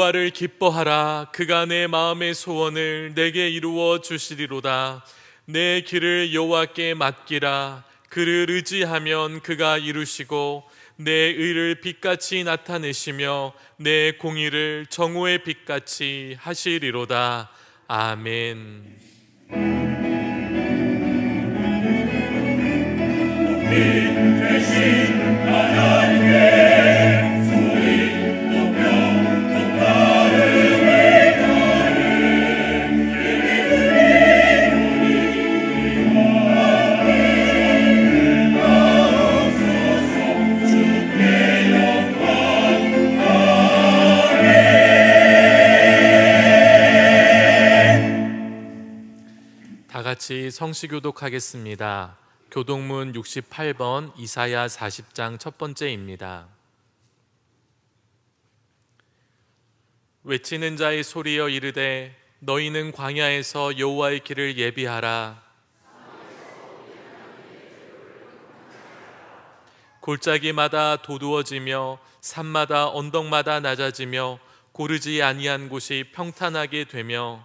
여호와를 기뻐하라. 그가 내 마음의 소원을 내게 이루어 주시리로다. 내 길을 여호와께 맡기라. 그를 의지하면 그가 이루시고 내 의를 빛같이 나타내시며 내 공의를 정오의 빛같이 하시리로다. 아멘. 대신 하나님께 소리 높여 통과를 다 같이 성시교독하겠습니다. 교독문 68번 이사야 40장 첫 번째입니다. 외치는 자의 소리여 이르되 너희는 광야에서 여호와의 길을 예비하라. 골짜기마다 도두어지며 산마다 언덕마다 낮아지며 고르지 아니한 곳이 평탄하게 되며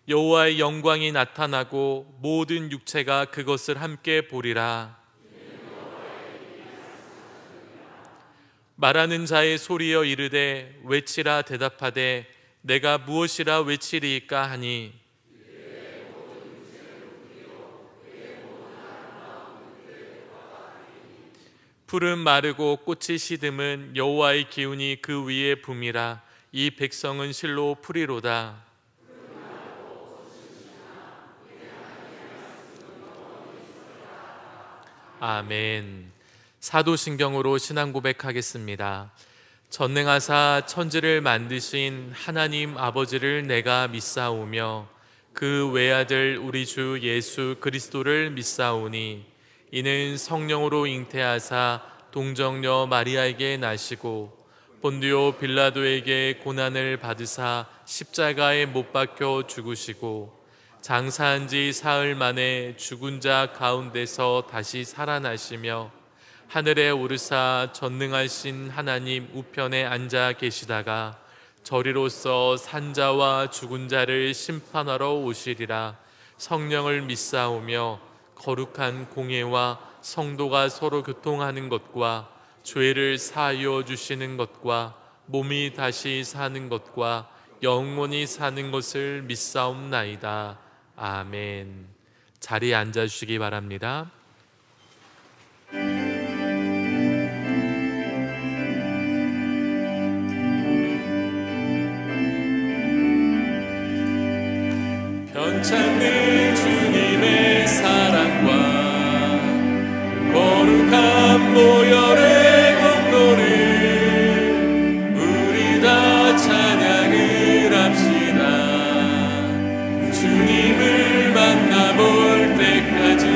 여호와의 영광이 나타나고 모든 육체가 그것을 함께 보리라. 말하는 자의 소리여 이르되 외치라 대답하되 내가 무엇이라 외치리이까 하니 풀은 마르고 꽃이 시듬은 여호와의 기운이 그 위에 붐이라. 이 백성은 실로 풀이로다. 아멘. 사도신경으로 신앙 고백하겠습니다. 전능하사 천지를 만드신 하나님 아버지를 내가 믿사오며 그 외아들 우리 주 예수 그리스도를 믿사오니 이는 성령으로 잉태하사 동정녀 마리아에게 나시고 본디오 빌라도에게 고난을 받으사 십자가에 못 박혀 죽으시고 장사한 지 사흘 만에 죽은 자 가운데서 다시 살아나시며 하늘에 오르사 전능하신 하나님 우편에 앉아 계시다가 저리로서 산자와 죽은 자를 심판하러 오시리라. 성령을 믿사오며 거룩한 공예와 성도가 서로 교통하는 것과 죄를 사하여 주시는 것과 몸이 다시 사는 것과 영원히 사는 것을 믿사옵나이다. 아멘. 자리에 앉아주시기 바랍니다. 편찮는 주님의 사랑과 거룩한 보혈의 공로를 우리 다 찬양을 합시다. 주님을 만나볼 때까지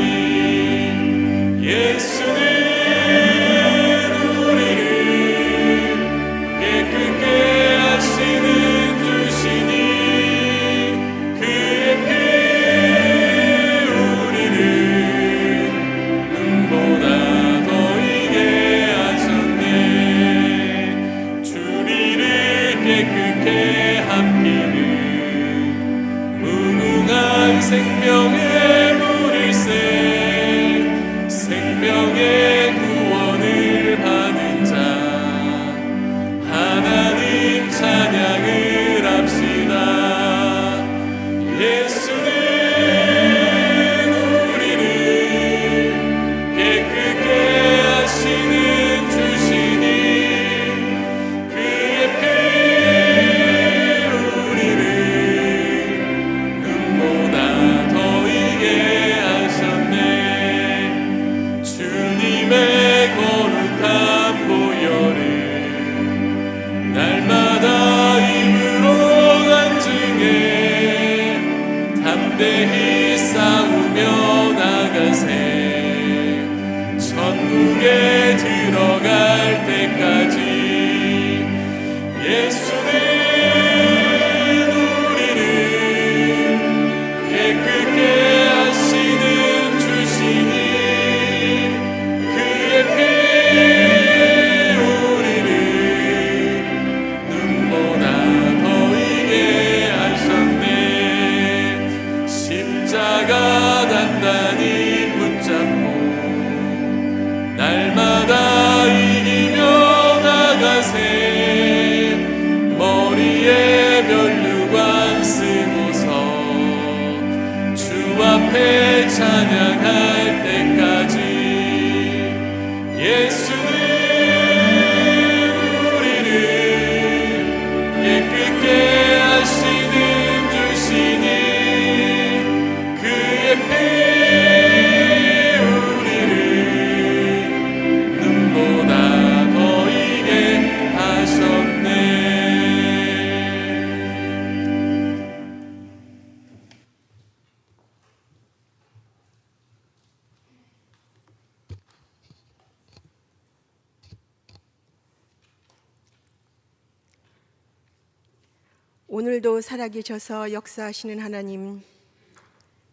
오늘도 살아계셔서 역사하시는 하나님,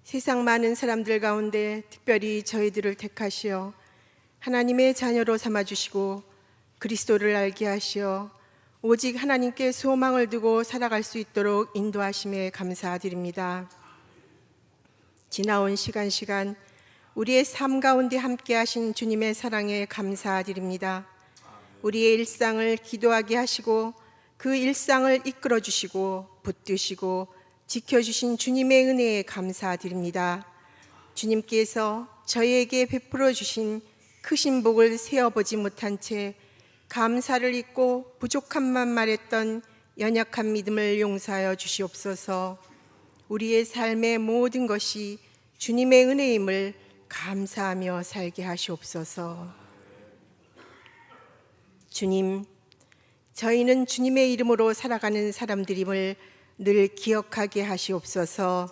세상 많은 사람들 가운데 특별히 저희들을 택하시어 하나님의 자녀로 삼아주시고 그리스도를 알게 하시어 오직 하나님께 소망을 두고 살아갈 수 있도록 인도하심에 감사드립니다. 지나온 시간 우리의 삶 가운데 함께 하신 주님의 사랑에 감사드립니다. 우리의 일상을 기도하게 하시고 그 일상을 이끌어 주시고 붙드시고 지켜주신 주님의 은혜에 감사드립니다. 주님께서 저희에게 베풀어 주신 크신 복을 세어보지 못한 채 감사를 잊고 부족함만 말했던 연약한 믿음을 용서하여 주시옵소서. 우리의 삶의 모든 것이 주님의 은혜임을 감사하며 살게 하시옵소서. 주님, 저희는 주님의 이름으로 살아가는 사람들임을 늘 기억하게 하시옵소서.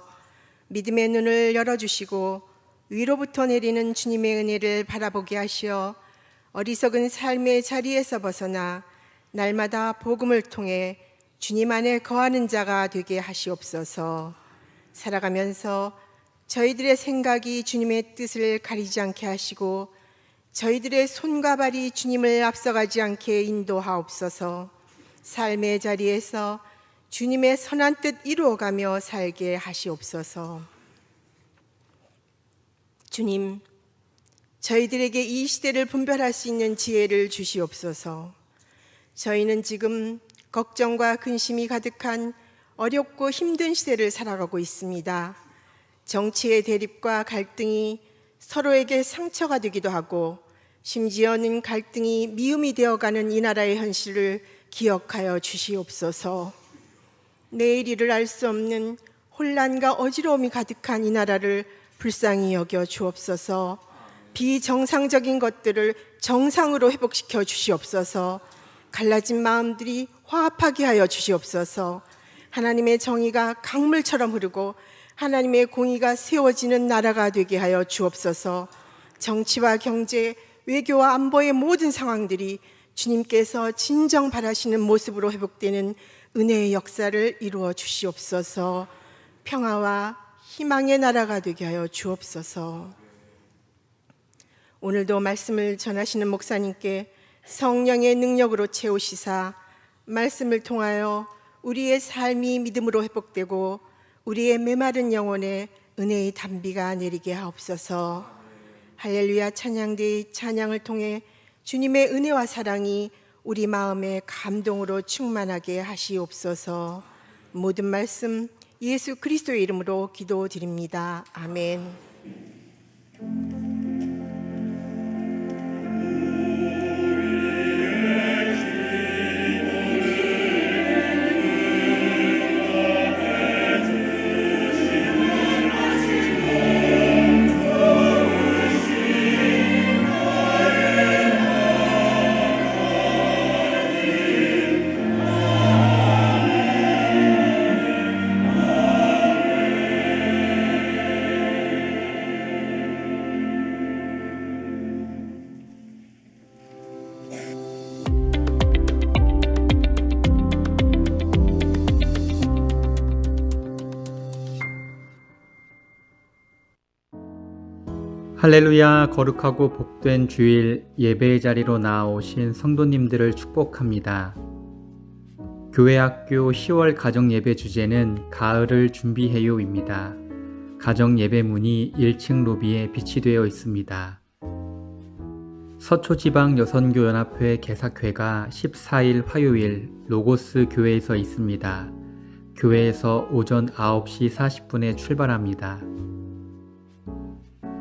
믿음의 눈을 열어주시고 위로부터 내리는 주님의 은혜를 바라보게 하시어 어리석은 삶의 자리에서 벗어나 날마다 복음을 통해 주님 안에 거하는 자가 되게 하시옵소서. 살아가면서 저희들의 생각이 주님의 뜻을 가리지 않게 하시고 저희들의 손과 발이 주님을 앞서가지 않게 인도하옵소서. 삶의 자리에서 주님의 선한 뜻 이루어가며 살게 하시옵소서. 주님, 저희들에게 이 시대를 분별할 수 있는 지혜를 주시옵소서. 저희는 지금 걱정과 근심이 가득한 어렵고 힘든 시대를 살아가고 있습니다. 정치의 대립과 갈등이 서로에게 상처가 되기도 하고 심지어는 갈등이 미움이 되어가는 이 나라의 현실을 기억하여 주시옵소서. 내일 일을 알 수 없는 혼란과 어지러움이 가득한 이 나라를 불쌍히 여겨 주옵소서. 비정상적인 것들을 정상으로 회복시켜 주시옵소서. 갈라진 마음들이 화합하게 하여 주시옵소서. 하나님의 정의가 강물처럼 흐르고 하나님의 공의가 세워지는 나라가 되게 하여 주옵소서. 정치와 경제, 외교와 안보의 모든 상황들이 주님께서 진정 바라시는 모습으로 회복되는 은혜의 역사를 이루어 주시옵소서. 평화와 희망의 나라가 되게 하여 주옵소서. 오늘도 말씀을 전하시는 목사님께 성령의 능력으로 채우시사 말씀을 통하여 우리의 삶이 믿음으로 회복되고 우리의 메마른 영혼에 은혜의 단비가 내리게 하옵소서. 할렐루야 찬양대의 찬양을 통해 주님의 은혜와 사랑이 우리 마음에 감동으로 충만하게 하시옵소서. 모든 말씀 예수 그리스도의 이름으로 기도드립니다. 아멘. 할렐루야. 거룩하고 복된 주일 예배의 자리로 나아오신 성도님들을 축복합니다. 교회학교 10월 가정예배 주제는 가을을 준비해요입니다. 가정예배문이 1층 로비에 비치되어 있습니다. 서초지방여선교연합회 개사회가 14일 화요일 로고스 교회에서 있습니다. 교회에서 오전 9시 40분에 출발합니다.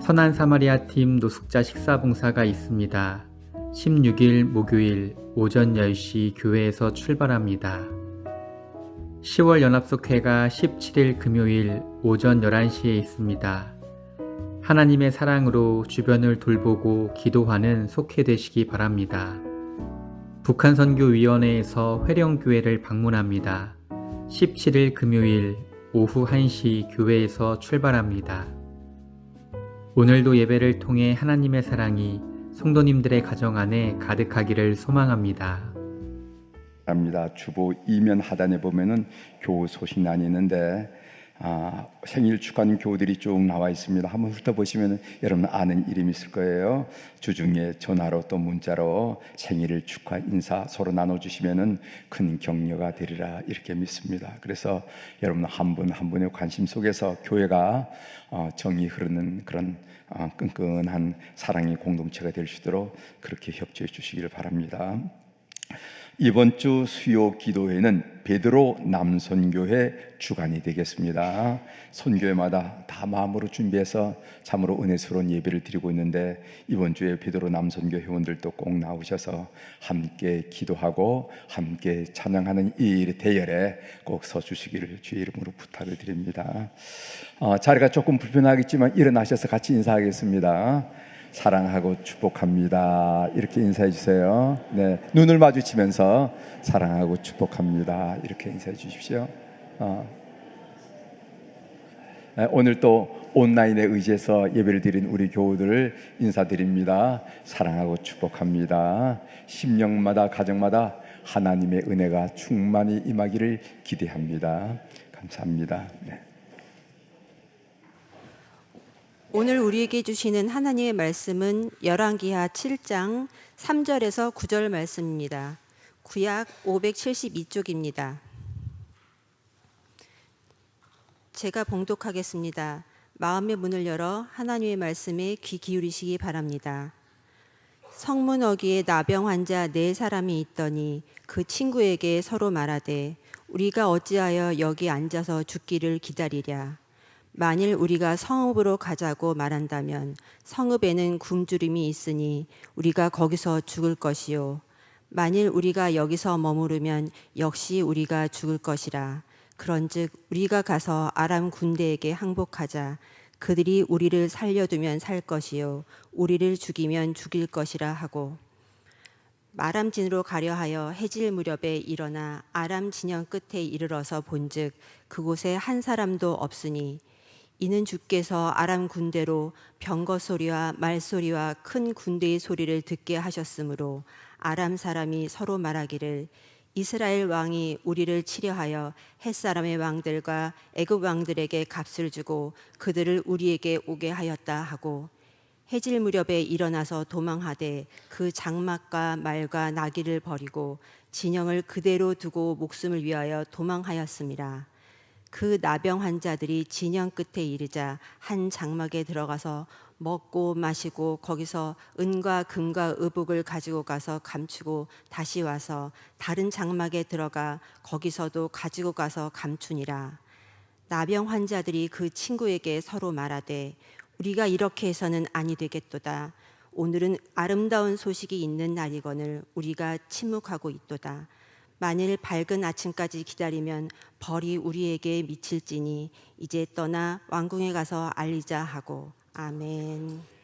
선한 사마리아 팀 노숙자 식사봉사가 있습니다. 16일 목요일 오전 10시 교회에서 출발합니다. 10월 연합속회가 17일 금요일 오전 11시에 있습니다. 하나님의 사랑으로 주변을 돌보고 기도하는 속회 되시기 바랍니다. 북한선교위원회에서 회령교회를 방문합니다. 17일 금요일 오후 1시 교회에서 출발합니다. 오늘도 예배를 통해 하나님의 사랑이 성도님들의 가정 안에 가득하기를 소망합니다. 합니다. 주보 이면 하단에 보면은 교우 소식란이 있는데 생일 축하하는 교우들이 쭉 나와 있습니다. 한번 훑어보시면 여러분 아는 이름이 있을 거예요. 주중에 전화로 또 문자로 생일을 축하 인사 서로 나눠주시면은 큰 격려가 되리라 이렇게 믿습니다. 그래서 여러분 한 분 한 분의 관심 속에서 교회가 정이 흐르는 그런 끈끈한 사랑의 공동체가 될 수 있도록 그렇게 협조해 주시기를 바랍니다. 이번 주 수요 기도회는 베드로 남선교회 주간이 되겠습니다. 선교회마다 다 마음으로 준비해서 참으로 은혜스러운 예배를 드리고 있는데 이번 주에 베드로 남선교 회원들도 꼭 나오셔서 함께 기도하고 함께 찬양하는 이 대열에 꼭 서주시기를 주의 이름으로 부탁을 드립니다. 자리가 조금 불편하겠지만 일어나셔서 같이 인사하겠습니다. 사랑하고 축복합니다. 이렇게 인사해 주세요. 네, 눈을 마주치면서 사랑하고 축복합니다. 이렇게 인사해 주십시오. 오늘 또 온라인에 의지해서 예배를 드린 우리 교우들을 인사드립니다. 사랑하고 축복합니다. 심령마다 가정마다 하나님의 은혜가 충만히 임하기를 기대합니다. 감사합니다. 네. 오늘 우리에게 주시는 하나님의 말씀은 열왕기하 7장 3절에서 9절 말씀입니다. 구약 572쪽입니다. 제가 봉독하겠습니다. 마음의 문을 열어 하나님의 말씀에 귀 기울이시기 바랍니다. 성문 어귀에 나병 환자 4사람이 있더니 그 친구에게 서로 말하되 우리가 어찌하여 여기 앉아서 죽기를 기다리랴. 만일 우리가 성읍으로 가자고 말한다면 성읍에는 굶주림이 있으니 우리가 거기서 죽을 것이요 만일 우리가 여기서 머무르면 역시 우리가 죽을 것이라. 그런즉 우리가 가서 아람 군대에게 항복하자. 그들이 우리를 살려두면 살 것이요 우리를 죽이면 죽일 것이라 하고 마람진으로 가려 하여 해질 무렵에 일어나 아람 진영 끝에 이르러서 본즉 그곳에 한 사람도 없으니 이는 주께서 아람 군대로 병거 소리와 말소리와 큰 군대의 소리를 듣게 하셨으므로 아람 사람이 서로 말하기를 이스라엘 왕이 우리를 치려하여 헷사람의 왕들과 애굽 왕들에게 값을 주고 그들을 우리에게 오게 하였다 하고 해질 무렵에 일어나서 도망하되 그 장막과 말과 나귀를 버리고 진영을 그대로 두고 목숨을 위하여 도망하였습니다. 그 나병 환자들이 진영 끝에 이르자 한 장막에 들어가서 먹고 마시고 거기서 은과 금과 의복을 가지고 가서 감추고 다시 와서 다른 장막에 들어가 거기서도 가지고 가서 감추니라. 나병 환자들이 그 친구에게 서로 말하되 우리가 이렇게 해서는 아니 되겠도다. 오늘은 아름다운 소식이 있는 날이거늘 우리가 침묵하고 있도다. 만일 밝은 아침까지 기다리면 벌이 우리에게 미칠지니 이제 떠나 왕궁에 가서 알리자 하고. 아멘.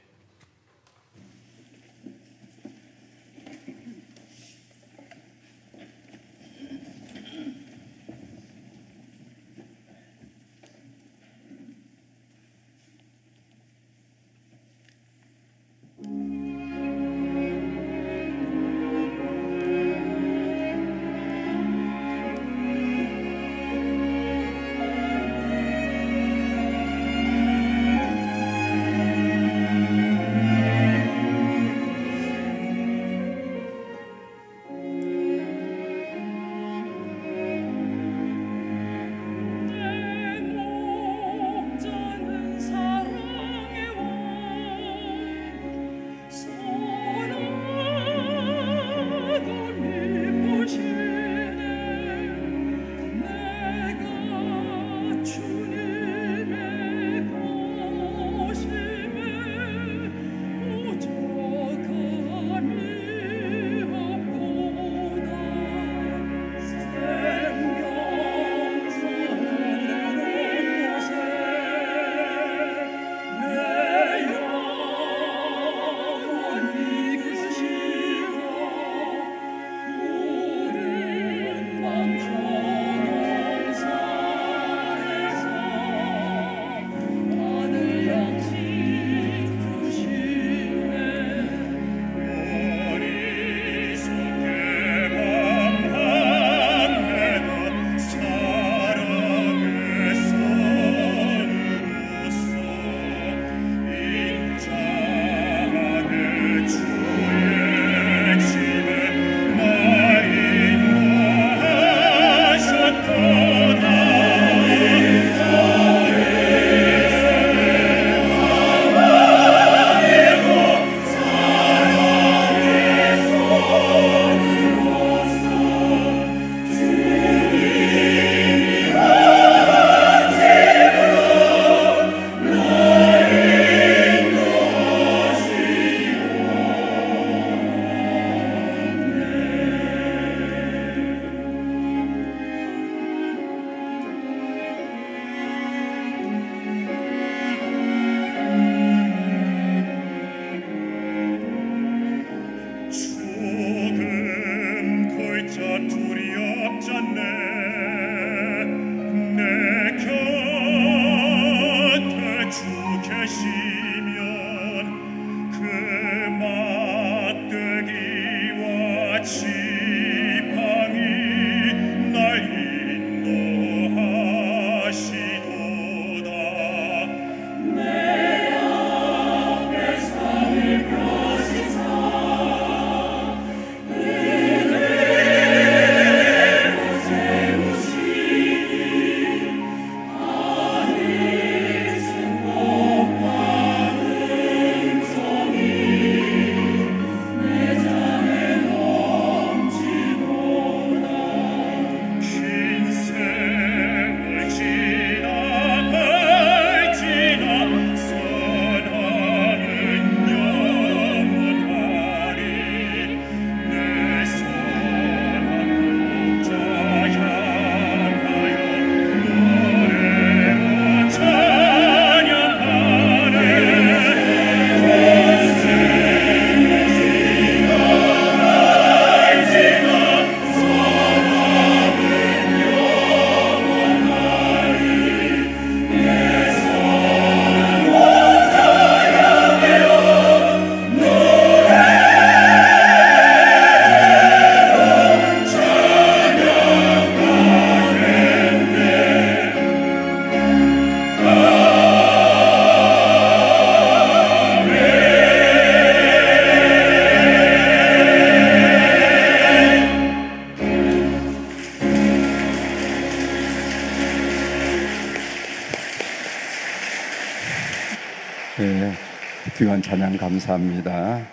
감사합니다.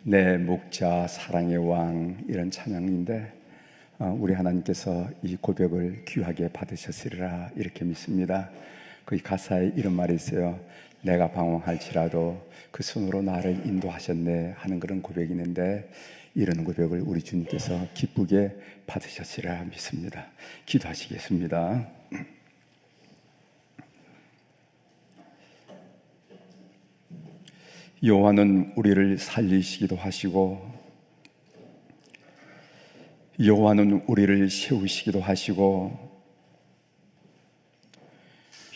내 목자 사랑의 왕, 이런 찬양인데 우리 하나님께서 이 고백을 귀하게 받으셨으리라 이렇게 믿습니다. 그 가사에 이런 말이 있어요. 내가 방황할지라도 그 손으로 나를 인도하셨네 하는 그런 고백이 있는데, 이런 고백을 우리 주님께서 기쁘게 받으셨으리라 믿습니다. 기도하시겠습니다. 여호와는 우리를 살리시기도 하시고, 여호와는 우리를 세우시기도 하시고,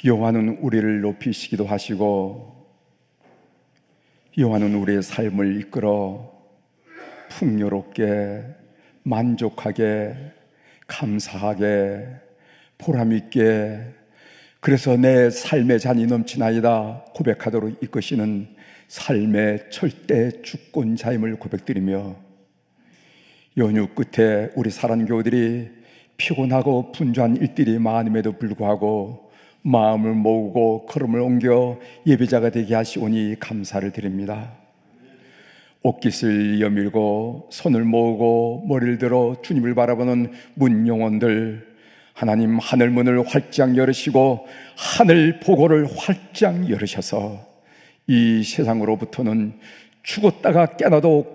여호와는 우리를 높이시기도 하시고, 여호와는 우리의 삶을 이끌어 풍요롭게, 만족하게, 감사하게, 보람있게, 그래서 내 삶의 잔이 넘치나이다 고백하도록 이끄시는 삶의 절대 주권자임을 고백드리며, 연휴 끝에 우리 사랑하는 교우들이 피곤하고 분주한 일들이 많음에도 불구하고 마음을 모으고 걸음을 옮겨 예배자가 되게 하시오니 감사를 드립니다. 옷깃을 여밀고 손을 모으고 머리를 들어 주님을 바라보는 문 영혼들, 하나님 하늘문을 활짝 열으시고 하늘 보고를 활짝 열으셔서 이 세상으로부터는 죽었다가 깨나도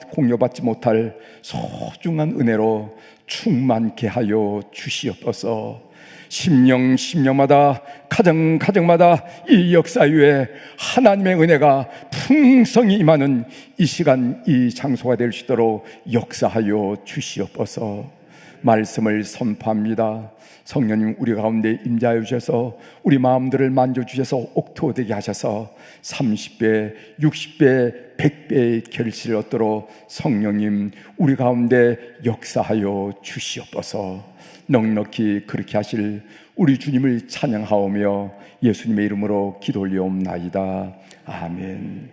공유받지 못할 소중한 은혜로 충만케 하여 주시옵소서. 심령마다 가정마다 이 역사 위에 하나님의 은혜가 풍성히 임하는 이 시간 이 장소가 될 수 있도록 역사하여 주시옵소서. 말씀을 선포합니다. 성령님 우리 가운데 임재하여 주셔서 우리 마음들을 만져주셔서 옥토되게 하셔서 30배, 60배, 100배의 결실을 얻도록 성령님 우리 가운데 역사하여 주시옵소서. 넉넉히 그렇게 하실 우리 주님을 찬양하오며 예수님의 이름으로 기도 올려옵나이다. 아멘.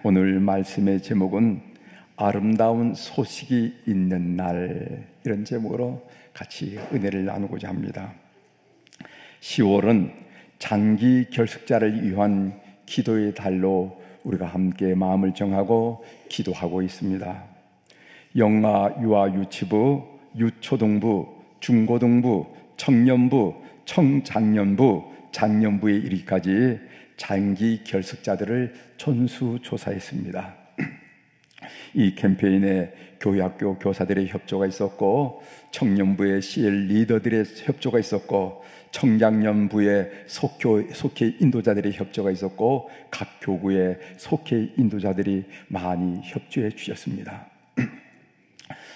오늘 말씀의 제목은 아름다운 소식이 있는 날, 이런 제목으로 같이 은혜를 나누고자 합니다. 10월은 장기 결석자를 위한 기도의 달로 우리가 함께 마음을 정하고 기도하고 있습니다. 영아, 유아, 유치부, 유초등부, 중고등부, 청년부, 청장년부, 장년부에 이르기까지 장기 결석자들을 전수조사했습니다. 이 캠페인에 교회학교 교사들의 협조가 있었고, 청년부의 CL 리더들의 협조가 있었고, 청장년부의 속회 인도자들의 협조가 있었고, 각 교구의 속회 인도자들이 많이 협조해 주셨습니다.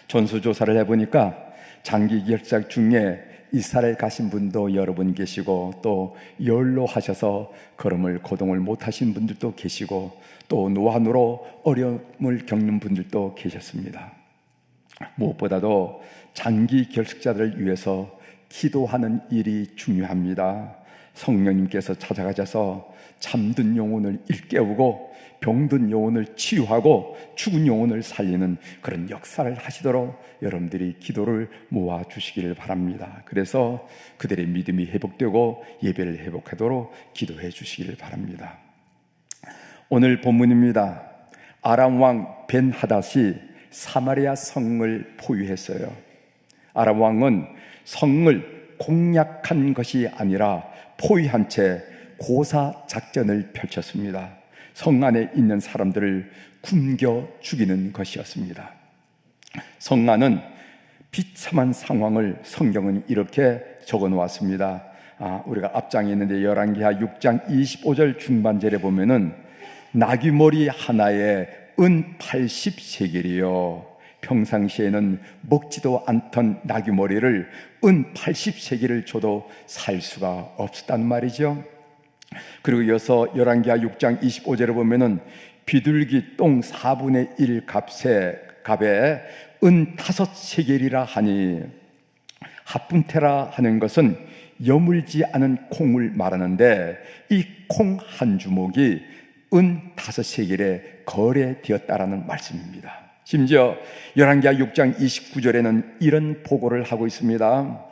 전수조사를 해보니까 장기 결석 중에 이스라엘 가신 분도 여러분 계시고, 또 연로하셔서 걸음을 거동을 못하신 분들도 계시고, 또 노안으로 어려움을 겪는 분들도 계셨습니다. 무엇보다도 장기 결석자들을 위해서 기도하는 일이 중요합니다. 성령님께서 찾아가셔서 잠든 영혼을 일깨우고 병든 영혼을 치유하고 죽은 영혼을 살리는 그런 역사를 하시도록 여러분들이 기도를 모아주시기를 바랍니다. 그래서 그들의 믿음이 회복되고 예배를 회복하도록 기도해 주시기를 바랍니다. 오늘 본문입니다. 아람 왕 벤하닷이 사마리아 성을 포위했어요. 아람 왕은 성을 공략한 것이 아니라 포위한 채 고사 작전을 펼쳤습니다. 성 안에 있는 사람들을 굶겨 죽이는 것이었습니다. 성 안은 비참한 상황을 성경은 이렇게 적어 놓았습니다. 우리가 앞장에 있는데 열왕기하 6장 25절 중반절에 보면은 나귀머리 하나에 은 80세겔이요, 평상시에는 먹지도 않던 나귀머리를 은 80세겔을 줘도 살 수가 없었단 말이죠. 그리고 이어서 열왕기하 6장 25절에 보면은 비둘기 똥 4분의 1 값에 은 5세겔이라 하니, 하푼테라 하는 것은 여물지 않은 콩을 말하는데 이 콩 한 주먹이 은 5세겔에 거래되었다라는 말씀입니다. 심지어 열왕기하 6장 29절에는 이런 보고를 하고 있습니다.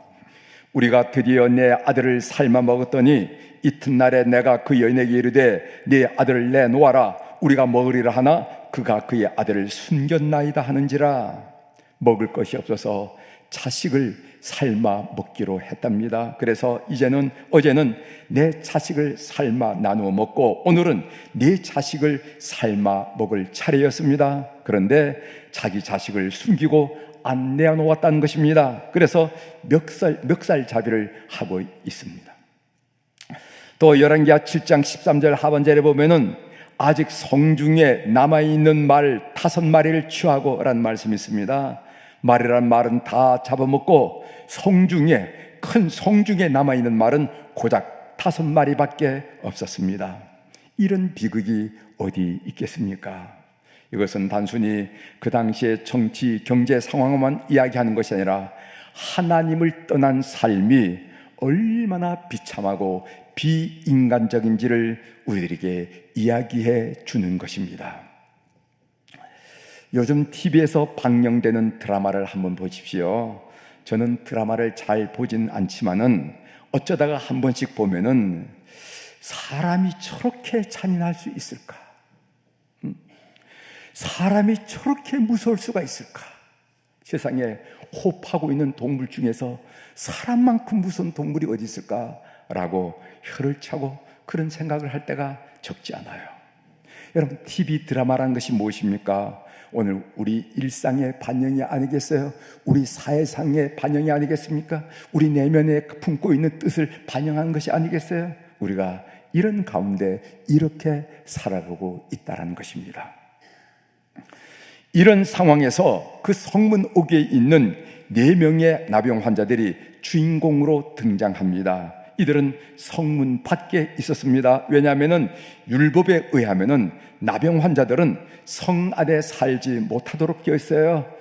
우리가 드디어 내 아들을 삶아 먹었더니 이튿날에 내가 그 여인에게 이르되 네 아들을 내놓아라. 우리가 먹으리라 하나 그가 그의 아들을 숨겼나이다 하는지라. 먹을 것이 없어서 자식을 삶아 먹기로 했답니다. 그래서 어제는 내 자식을 삶아 나누어 먹고 오늘은 내 자식을 삶아 먹을 차례였습니다. 그런데 자기 자식을 숨기고 안 내어놓았다는 것입니다. 그래서 멱살잡이를 하고 있습니다. 또 열왕기하 7장 13절 하반절에 보면은 아직 성중에 남아있는 말 5마리를 취하고 라는 말씀이 있습니다. 말이란 말은 다 잡아먹고 큰 성중에 남아있는 말은 고작 5마리밖에 없었습니다. 이런 비극이 어디 있겠습니까? 이것은 단순히 그 당시의 정치, 경제 상황만 이야기하는 것이 아니라 하나님을 떠난 삶이 얼마나 비참하고 비인간적인지를 우리들에게 이야기해 주는 것입니다. 요즘 TV에서 방영되는 드라마를 한번 보십시오. 저는 드라마를 잘 보진 않지만은 어쩌다가 한 번씩 보면은 사람이 저렇게 잔인할 수 있을까? 사람이 저렇게 무서울 수가 있을까? 세상에 호흡하고 있는 동물 중에서 사람만큼 무서운 동물이 어디 있을까? 라고 혀를 차고 그런 생각을 할 때가 적지 않아요. 여러분, TV 드라마라는 것이 무엇입니까? 오늘 우리 일상의 반영이 아니겠어요? 우리 사회상의 반영이 아니겠습니까? 우리 내면에 품고 있는 뜻을 반영한 것이 아니겠어요? 우리가 이런 가운데 이렇게 살아가고 있다는 것입니다. 이런 상황에서 그 성문 옥에 있는 4명의 나병 환자들이 주인공으로 등장합니다. 이들은 성문 밖에 있었습니다. 왜냐하면 율법에 의하면 나병 환자들은 성 안에 살지 못하도록 되어 있어요.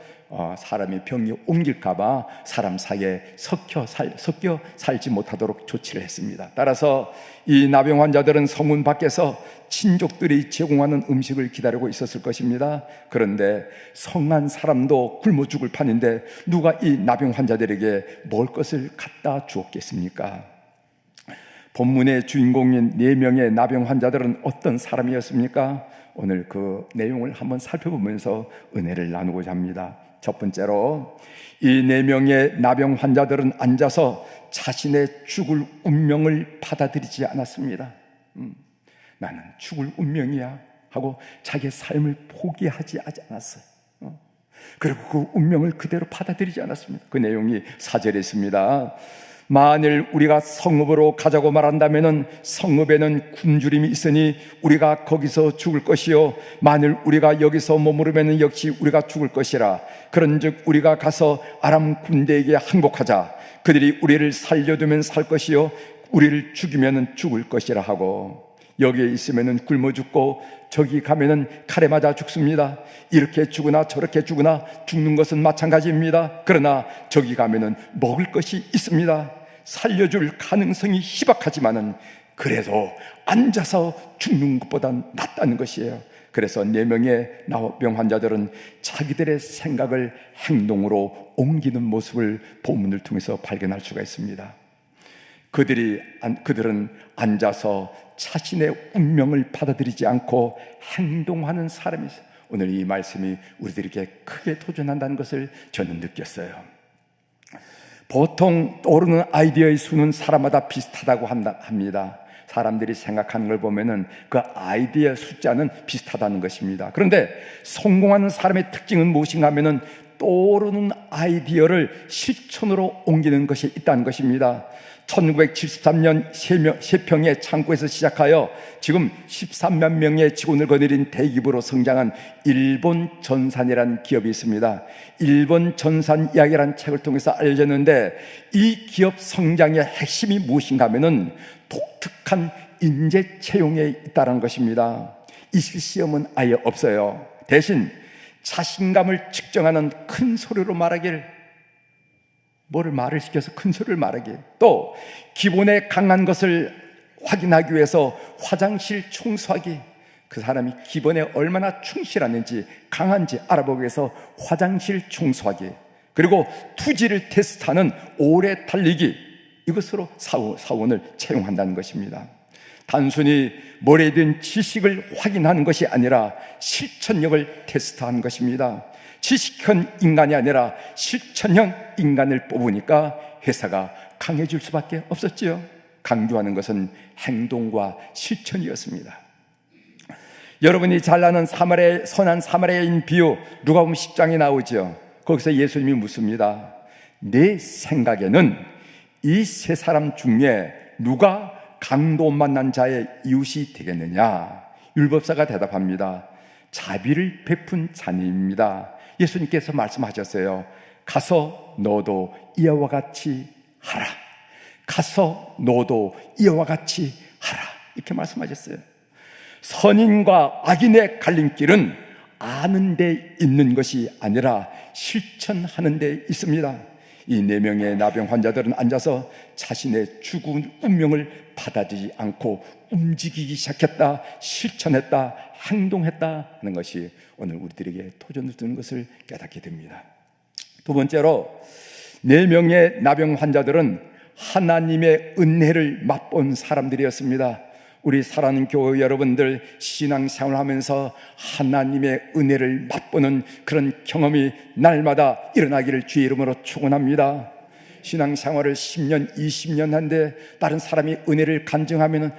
사람이 병이 옮길까봐 사람 사이에 섞여 살지 못하도록 조치를 했습니다. 따라서 이 나병 환자들은 성문 밖에서 친족들이 제공하는 음식을 기다리고 있었을 것입니다. 그런데 성한 사람도 굶어 죽을 판인데 누가 이 나병 환자들에게 먹을 것을 갖다 주었겠습니까? 본문의 주인공인 4명의 나병 환자들은 어떤 사람이었습니까? 오늘 그 내용을 한번 살펴보면서 은혜를 나누고자 합니다. 첫 번째로, 이 4명의 나병 환자들은 앉아서 자신의 죽을 운명을 받아들이지 않았습니다. 나는 죽을 운명이야 하고 자기의 삶을 포기하지 않았어요. 그리고 그 운명을 그대로 받아들이지 않았습니다. 그 내용이 4절에 있습니다. 만일 우리가 성읍으로 가자고 말한다면 성읍에는 굶주림이 있으니 우리가 거기서 죽을 것이요 만일 우리가 여기서 머무르면 역시 우리가 죽을 것이라. 그런즉 우리가 가서 아람 군대에게 항복하자. 그들이 우리를 살려두면 살 것이요 우리를 죽이면 죽을 것이라 하고, 여기에 있으면 굶어 죽고 저기 가면은 칼에 맞아 죽습니다. 이렇게 죽으나 저렇게 죽으나 죽는 것은 마찬가지입니다. 그러나 저기 가면은 먹을 것이 있습니다. 살려줄 가능성이 희박하지만은 그래도 앉아서 죽는 것보단 낫다는 것이에요. 그래서 4명의 나병 환자들은 자기들의 생각을 행동으로 옮기는 모습을 본문을 통해서 발견할 수가 있습니다. 그들은 앉아서 자신의 운명을 받아들이지 않고 행동하는 사람이죠. 오늘 이 말씀이 우리들에게 크게 도전한다는 것을 저는 느꼈어요. 보통 떠오르는 아이디어의 수는 사람마다 비슷하다고 합니다. 사람들이 생각하는 걸 보면은 그 아이디어 숫자는 비슷하다는 것입니다. 그런데 성공하는 사람의 특징은 무엇인가 하면은 떠오르는 아이디어를 실천으로 옮기는 것이 있다는 것입니다. 1973년 세평의 창고에서 시작하여 지금 13만 명의 직원을 거느린 대기업으로 성장한 일본 전산이라는 기업이 있습니다. 일본 전산 이야기라는 책을 통해서 알려졌는데, 이 기업 성장의 핵심이 무엇인가 하면은 독특한 인재 채용에 있다는 것입니다. 이실시험은 아예 없어요. 대신 자신감을 측정하는 큰 소리로 말하길, 뭐를 말을 시켜서 큰 소리를 말하게, 또 기본에 강한 것을 확인하기 위해서 화장실 청소하기, 그 사람이 기본에 얼마나 충실하는지 강한지 알아보기 위해서 화장실 청소하기, 그리고 투지를 테스트하는 오래 달리기, 이것으로 사원을 채용한다는 것입니다. 단순히 머리에 든 지식을 확인하는 것이 아니라 실천력을 테스트하는 것입니다. 지식형 인간이 아니라 실천형 인간을 뽑으니까 회사가 강해질 수밖에 없었지요. 강조하는 것은 행동과 실천이었습니다. 여러분이 잘 아는 선한 사마리아인 비유, 누가복음 10장에 나오죠. 거기서 예수님이 묻습니다. 내 생각에는 이 세 사람 중에 누가 강도 만난 자의 이웃이 되겠느냐? 율법사가 대답합니다. 자비를 베푼 자님입니다. 예수님께서 말씀하셨어요. 가서 너도 이와 같이 하라. 가서 너도 이와 같이 하라. 이렇게 말씀하셨어요. 선인과 악인의 갈림길은 아는 데 있는 것이 아니라 실천하는 데 있습니다. 이 4명의 나병 환자들은 앉아서 자신의 죽은 운명을 받아들이지 않고 움직이기 시작했다, 실천했다, 행동했다 하는 것이 오늘 우리들에게 도전을 두는 것을 깨닫게 됩니다. 두 번째로 4명의 나병 환자들은 하나님의 은혜를 맛본 사람들이었습니다. 우리 사랑하는 교회 여러분들, 신앙생활을 하면서 하나님의 은혜를 맛보는 그런 경험이 날마다 일어나기를 주의 이름으로 축원합니다. 신앙생활을 10년, 20년 한데 다른 사람이 은혜를 간증하면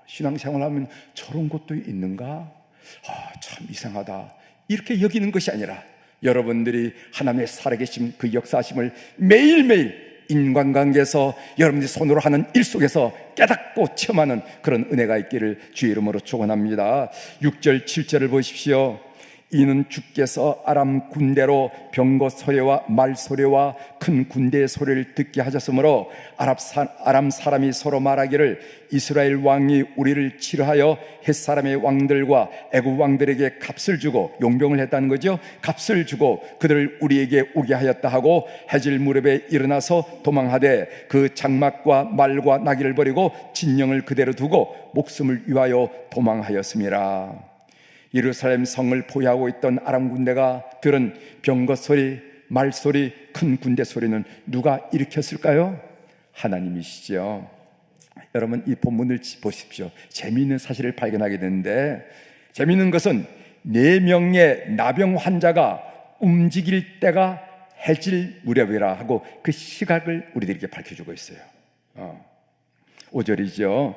신앙생활하면 저런 것도 있는가? 참 이상하다, 이렇게 여기는 것이 아니라 여러분들이 하나님의 살아계심, 그 역사하심을 매일매일 인간관계에서 여러분들이 손으로 하는 일 속에서 깨닫고 체험하는 그런 은혜가 있기를 주의 이름으로 축원합니다. 6절 7절을 보십시오. 이는 주께서 아람 군대로 병거 소리와 말 소리와 큰 군대의 소리를 듣게 하셨으므로 아람 사람이 서로 말하기를 이스라엘 왕이 우리를 치료하여 헷사람의 왕들과 애굽 왕들에게 값을 주고, 용병을 했다는 거죠. 값을 주고 그들을 우리에게 오게 하였다 하고 해질 무렵에 일어나서 도망하되 그 장막과 말과 나귀를 버리고 진영을 그대로 두고 목숨을 위하여 도망하였음이라. 예루살렘 성을 포위하고 있던 아람 군대가 들은 병거 소리, 말 소리, 큰 군대 소리는 누가 일으켰을까요? 하나님이시죠. 여러분, 이 본문을 보십시오. 재미있는 사실을 발견하게 되는데, 재미있는 것은 4명의 나병 환자가 움직일 때가 해질 무렵이라 하고 그 시각을 우리들에게 밝혀주고 있어요. 5절이죠.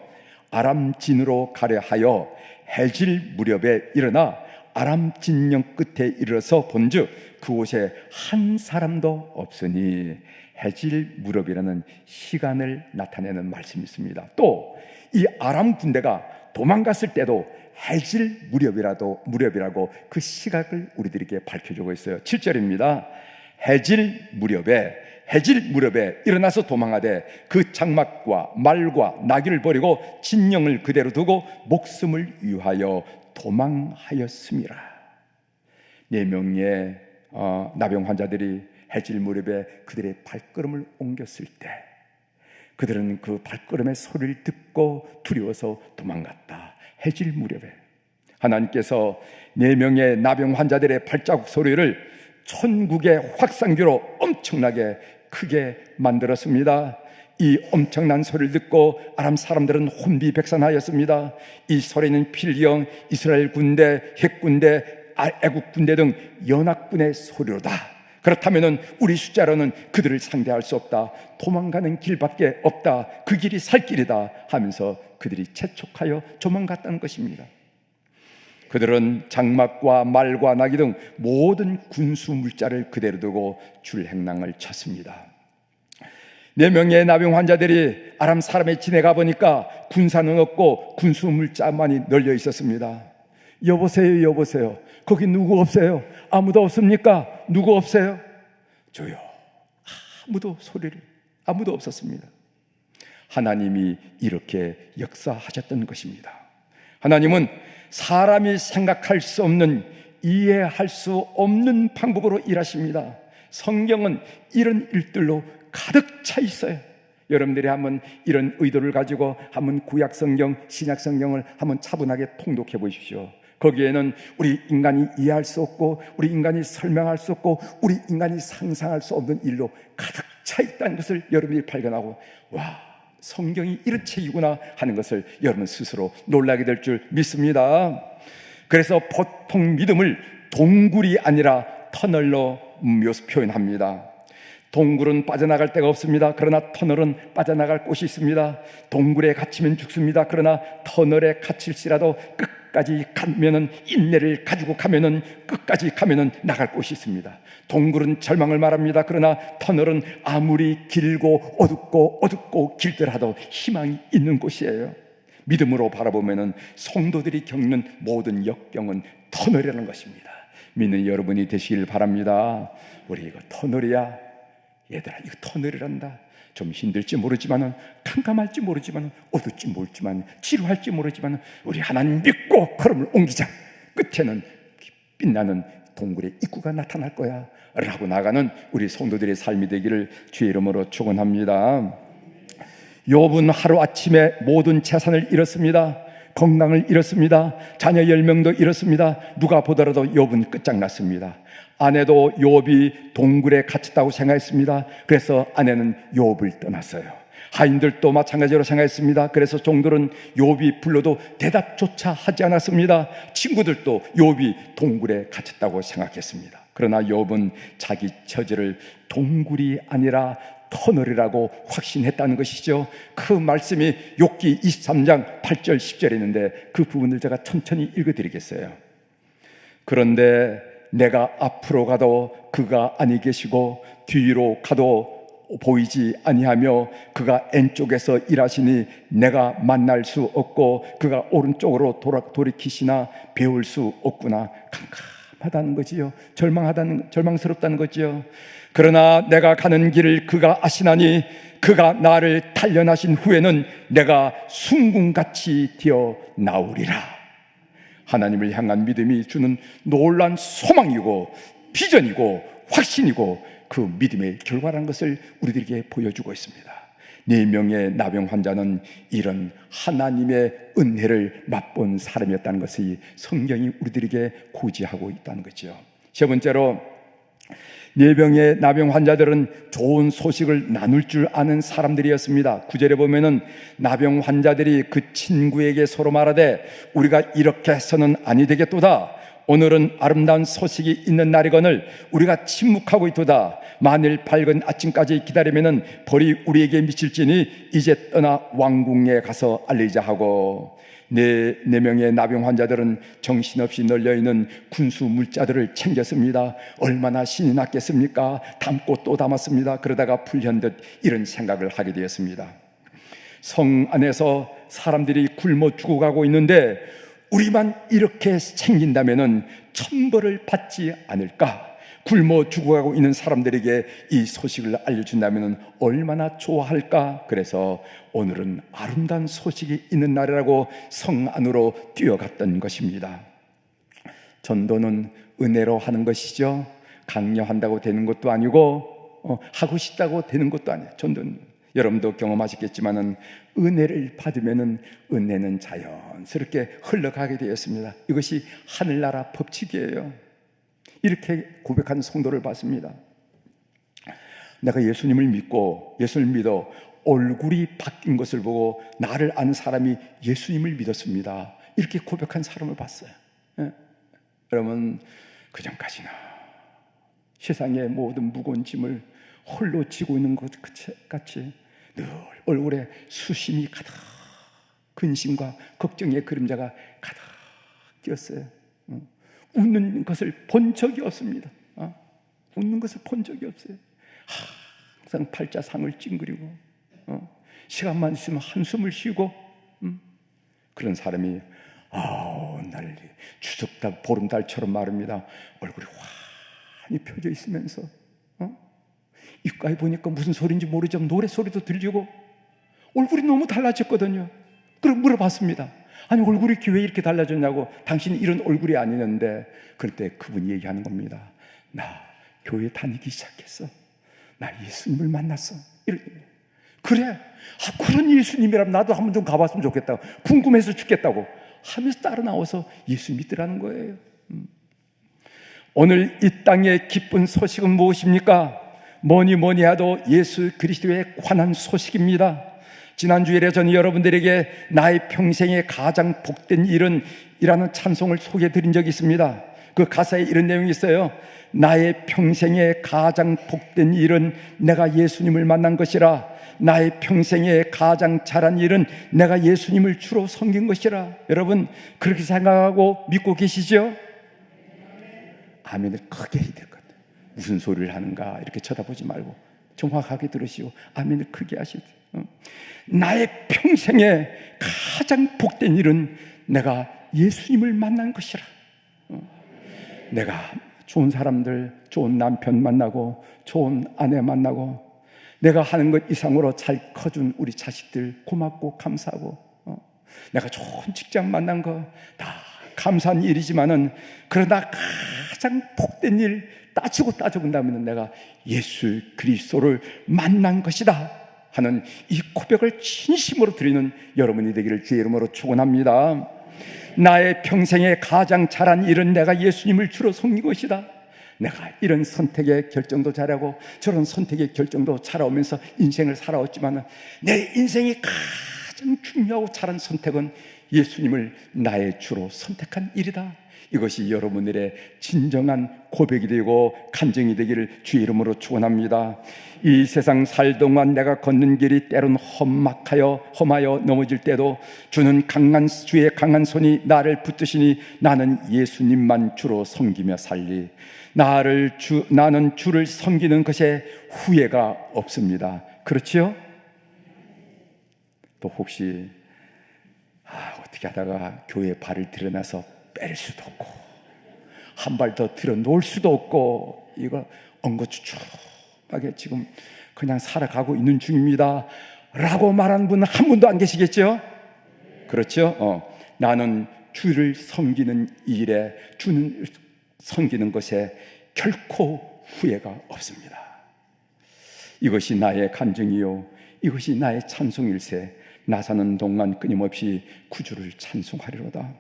아람 진으로 가려 하여 해질 무렵에 일어나 아람 진영 끝에 이르러서 본즉 그곳에 한 사람도 없으니, 해질 무렵이라는 시간을 나타내는 말씀이 있습니다. 또 이 아람 군대가 도망갔을 때도 해질 무렵이라고 그 시각을 우리들에게 밝혀주고 있어요. 7절입니다. 해질 무렵에 일어나서 도망하되 그 장막과 말과 나귀를 버리고 진영을 그대로 두고 목숨을 위하여 도망하였음이라. 4명의 나병 환자들이 해질 무렵에 그들의 발걸음을 옮겼을 때 그들은 그 발걸음의 소리를 듣고 두려워서 도망갔다. 해질 무렵에 하나님께서 4명의 나병 환자들의 발자국 소리를 천국의 확산기로 엄청나게 크게 만들었습니다. 이 엄청난 소리를 듣고 아람 사람들은 혼비백산하였습니다. 이 소리는 필경 이스라엘 군대, 헷 군대, 애국 군대 등 연합군의 소리로다. 그렇다면 우리 숫자로는 그들을 상대할 수 없다. 도망가는 길밖에 없다. 그 길이 살 길이다 하면서 그들이 재촉하여 도망갔다는 것입니다. 그들은 장막과 말과 나귀 등 모든 군수 물자를 그대로 두고 줄행랑을 쳤습니다. 4명의 나병 환자들이 아람 사람의 진에 가보니까 군사는 없고 군수 물자만이 널려 있었습니다. 여보세요. 거기 누구 없어요? 아무도 없습니까? 누구 없어요? 조용. 아무도 없었습니다. 하나님이 이렇게 역사하셨던 것입니다. 하나님은 사람이 생각할 수 없는, 이해할 수 없는 방법으로 일하십니다. 성경은 이런 일들로 가득 차 있어요. 여러분들이 한번 이런 의도를 가지고 한번 구약 성경, 신약 성경을 한번 차분하게 통독해 보십시오. 거기에는 우리 인간이 이해할 수 없고 우리 인간이 설명할 수 없고 우리 인간이 상상할 수 없는 일로 가득 차 있다는 것을 여러분이 발견하고, 와, 성경이 이런 책이구나 하는 것을 여러분 스스로 놀라게 될 줄 믿습니다. 그래서 보통 믿음을 동굴이 아니라 터널로 표현합니다. 동굴은 빠져나갈 데가 없습니다. 그러나 터널은 빠져나갈 곳이 있습니다. 동굴에 갇히면 죽습니다. 그러나 터널에 갇힐지라도 끝까지 가면은, 인내를 가지고 가면은, 끝까지 가면은 나갈 곳이 있습니다. 동굴은 절망을 말합니다. 그러나 터널은 아무리 길고 어둡고 길더라도 희망이 있는 곳이에요. 믿음으로 바라보면은 성도들이 겪는 모든 역경은 터널이라는 것입니다. 믿는 여러분이 되시길 바랍니다. 우리 이거 터널이야. 얘들아, 이거 터널이란다. 좀 힘들지 모르지만은, 캄캄할지 모르지만은, 어둡지 모르지만, 지루할지 모르지만은 우리 하나님 믿고 걸음을 옮기자. 끝에는 빛나는 동굴의 입구가 나타날 거야 라고 나가는 우리 성도들의 삶이 되기를 주의 이름으로 축원합니다. 욥은 하루아침에 모든 재산을 잃었습니다. 건강을 잃었습니다. 자녀 10명도 잃었습니다. 누가 보더라도 욥은 끝장났습니다. 아내도 욥이 동굴에 갇혔다고 생각했습니다. 그래서 아내는 욥을 떠났어요. 하인들도 마찬가지로 생각했습니다. 그래서 종들은 욥이 불러도 대답조차 하지 않았습니다. 친구들도 욥이 동굴에 갇혔다고 생각했습니다. 그러나 욥은 자기 처지를 동굴이 아니라 터널이라고 확신했다는 것이죠. 그 말씀이 욥기 23장 8절 10절에 있는데 그 부분을 제가 천천히 읽어드리겠어요. 그런데 내가 앞으로 가도 그가 아니 계시고 뒤로 가도 보이지 아니하며 그가 왼쪽에서 일하시니 내가 만날 수 없고 그가 오른쪽으로 돌이키시나 배울 수 없구나. 캄캄하다는 거지요. 절망스럽다는 거지요. 그러나 내가 가는 길을 그가 아시나니 그가 나를 단련하신 후에는 내가 순금같이 되어 나오리라. 하나님을 향한 믿음이 주는 놀라운 소망이고 비전이고 확신이고 그 믿음의 결과라는 것을 우리들에게 보여주고 있습니다. 4명의 나병 환자는 이런 하나님의 은혜를 맛본 사람이었다는 것이 성경이 우리들에게 고지하고 있다는 거죠. 세 번째로 4명의 나병 환자들은 좋은 소식을 나눌 줄 아는 사람들이었습니다. 9절에 보면은 나병 환자들이 그 친구에게 서로 말하되 우리가 이렇게 해서는 아니 되겠도다. 오늘은 아름다운 소식이 있는 날이거늘 우리가 침묵하고 있도다. 만일 밝은 아침까지 기다리면은 벌이 우리에게 미칠지니 이제 떠나 왕궁에 가서 알리자 하고, 네 명의 나병 환자들은 정신없이 널려있는 군수 물자들을 챙겼습니다. 얼마나 신이 났겠습니까? 담고 또 담았습니다. 그러다가 불현듯 이런 생각을 하게 되었습니다. 성 안에서 사람들이 굶어 죽어가고 있는데 우리만 이렇게 챙긴다면 천벌을 받지 않을까? 굶어 죽어가고 있는 사람들에게 이 소식을 알려준다면 얼마나 좋아할까? 그래서 오늘은 아름다운 소식이 있는 날이라고 성 안으로 뛰어갔던 것입니다. 전도는 은혜로 하는 것이죠. 강요한다고 되는 것도 아니고 하고 싶다고 되는 것도 아니에요. 전도는 여러분도 경험하셨겠지만은 은혜를 받으면은 은혜는 자연스럽게 흘러가게 되었습니다. 이것이 하늘나라 법칙이에요. 이렇게 고백한 성도를 봤습니다. 내가 예수님을 믿고 예수를 믿어 얼굴이 바뀐 것을 보고 나를 아는 사람이 예수님을 믿었습니다. 이렇게 고백한 사람을 봤어요. 여러분, 그전까지는 세상의 모든 무거운 짐을 홀로 지고 있는 것 같이 늘 얼굴에 수심이 가득, 근심과 걱정의 그림자가 가득 띄었어요. 웃는 것을 본 적이 없습니다. 웃는 것을 본 적이 없어요. 항상 팔자상을 찡그리고 시간만 있으면 한숨을 쉬고 그런 사람이 날 추석달 보름달처럼 마릅니다. 얼굴이 환히 펴져 있으면서 입가에 보니까 무슨 소리인지 모르지만 노래소리도 들리고 얼굴이 너무 달라졌거든요. 그럼 물어봤습니다. 아니 얼굴이 왜 이렇게 달라졌냐고. 당신이 이런 얼굴이 아니는데. 그때 그분이 얘기하는 겁니다. 나 교회 다니기 시작했어. 나 예수님을 만났어. 그래. 그런 예수님이라면 나도 한번 좀 가봤으면 좋겠다고. 궁금해서 죽겠다고. 하면서 따라 나와서 예수 믿으라는 거예요. 오늘 이 땅의 기쁜 소식은 무엇입니까? 뭐니 해도 예수 그리스도에 관한 소식입니다. 지난 주일에 저는 여러분들에게 나의 평생에 가장 복된 일은 이라는 찬송을 소개해 드린 적이 있습니다. 그 가사에 이런 내용이 있어요. 나의 평생에 가장 복된 일은 내가 예수님을 만난 것이라. 나의 평생에 가장 잘한 일은 내가 예수님을 주로 섬긴 것이라. 여러분 그렇게 생각하고 믿고 계시죠? 아멘을 크게 해야 될 것 같아요. 무슨 소리를 하는가 이렇게 쳐다보지 말고 정확하게 들으시고 아멘을 크게 하시죠. 나의 평생에 가장 복된 일은 내가 예수님을 만난 것이라. 내가 좋은 사람들, 좋은 남편 만나고 좋은 아내 만나고 내가 하는 것 이상으로 잘 커준 우리 자식들 고맙고 감사하고 내가 좋은 직장 만난 거 다 감사한 일이지만은 그러나 가장 복된 일 따지고 따져본다면 내가 예수 그리스도를 만난 것이다 하는 이 고백을 진심으로 드리는 여러분이 되기를 주의 이름으로 축원합니다. 나의 평생에 가장 잘한 일은 내가 예수님을 주로 섬긴 것이다. 내가 이런 선택의 결정도 잘하고 저런 선택의 결정도 잘하면서 인생을 살아왔지만 내 인생이 가장 중요하고 잘한 선택은 예수님을 나의 주로 선택한 일이다. 이것이 여러분들의 진정한 고백이 되고 간증이 되기를 주의 이름으로 축원합니다. 이 세상 살 동안 내가 걷는 길이 때론 험하여 넘어질 때도 주의 강한 손이 나를 붙드시니 나는 예수님만 주로 섬기며 살리. 나는 주를 섬기는 것에 후회가 없습니다. 그렇지요? 또 혹시 어떻게 하다가 교회에 발을 들여놔서 뺄 수도 없고 한 발 더 들어 놓을 수도 없고 이거 엉거주춤하게 지금 그냥 살아가고 있는 중입니다 라고 말하는 분은 한 분도 안 계시겠죠? 그렇죠? 나는 주를 섬기는 일에, 주는 섬기는 것에 결코 후회가 없습니다. 이것이 나의 간증이요 이것이 나의 찬송일세. 나 사는 동안 끊임없이 구주를 찬송하리로다.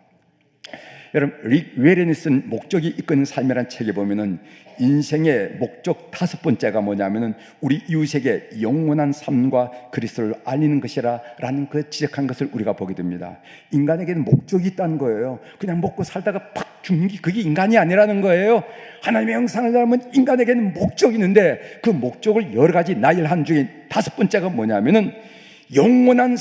여러분 릭 웨렌이 쓴 목적이 이끄는 삶이라는 책에 보면은 인생의 목적 5번째가 뭐냐면은 우리 이웃에게 영원한 삶과 그리스도를 알리는 것이라 라는 그 지적한 것을 우리가 보게 됩니다. 인간에게는 목적이 있다는 거예요. 그냥 먹고 살다가 팍 죽는 게 그게 인간이 아니라는 거예요. 하나님의 형상을 닮은 인간에게는 목적이 있는데 그 목적을 여러 가지 나열한 중에 5번째가 뭐냐면은 영원한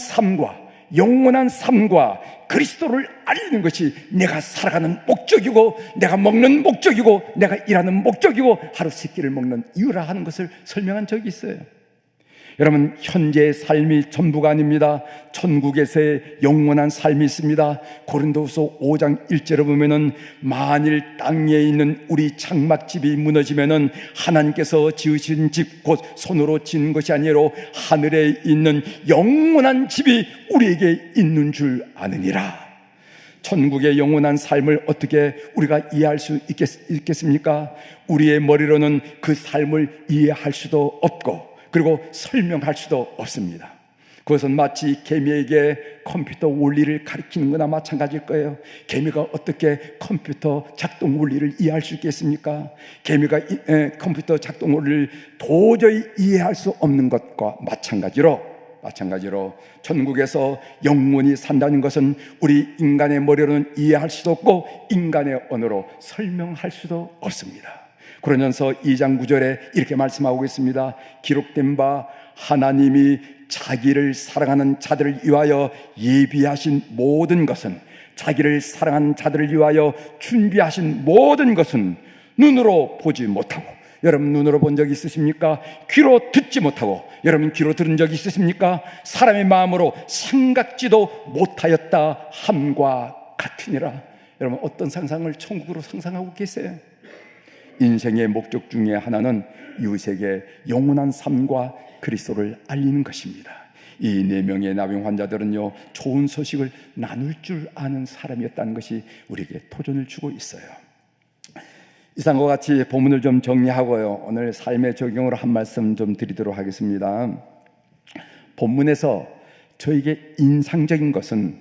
삶과 그리스도를 알리는 것이 내가 살아가는 목적이고 내가 먹는 목적이고 내가 일하는 목적이고 하루 3끼를 먹는 이유라 하는 것을 설명한 적이 있어요. 여러분 현재의 삶이 전부가 아닙니다. 천국에서의 영원한 삶이 있습니다. 고린도후서 5장 1절에 보면은 만일 땅에 있는 우리 장막집이 무너지면은 하나님께서 지으신 집 곧 손으로 지은 것이 아니로 하늘에 있는 영원한 집이 우리에게 있는 줄 아느니라. 천국의 영원한 삶을 어떻게 우리가 이해할 수 있겠습니까? 우리의 머리로는 그 삶을 이해할 수도 없고 그리고 설명할 수도 없습니다. 그것은 마치 개미에게 컴퓨터 원리를 가르치는 거나 마찬가지일 거예요. 개미가 어떻게 컴퓨터 작동 원리를 이해할 수 있겠습니까? 개미가 컴퓨터 작동 원리를 도저히 이해할 수 없는 것과 마찬가지로 천국에서 영원히 산다는 것은 우리 인간의 머리로는 이해할 수도 없고 인간의 언어로 설명할 수도 없습니다. 고린도서 2장 9절에 이렇게 말씀하고 있습니다. 기록된 바 하나님이 자기를 사랑하는 자들을 위하여 예비하신 모든 것은 자기를 사랑하는 자들을 위하여 준비하신 모든 것은 눈으로 보지 못하고 여러분 눈으로 본 적 있으십니까? 귀로 듣지 못하고 여러분 귀로 들은 적 있으십니까? 사람의 마음으로 생각지도 못하였다 함과 같으니라. 여러분 어떤 상상을 천국으로 상상하고 계세요? 인생의 목적 중에 하나는 이웃에게 영원한 삶과 그리스도를 알리는 것입니다. 이 4명의 나병 환자들은요 좋은 소식을 나눌 줄 아는 사람이었다는 것이 우리에게 도전을 주고 있어요. 이상과 같이 본문을 좀 정리하고요 오늘 삶의 적용으로 한 말씀 좀 드리도록 하겠습니다. 본문에서 저에게 인상적인 것은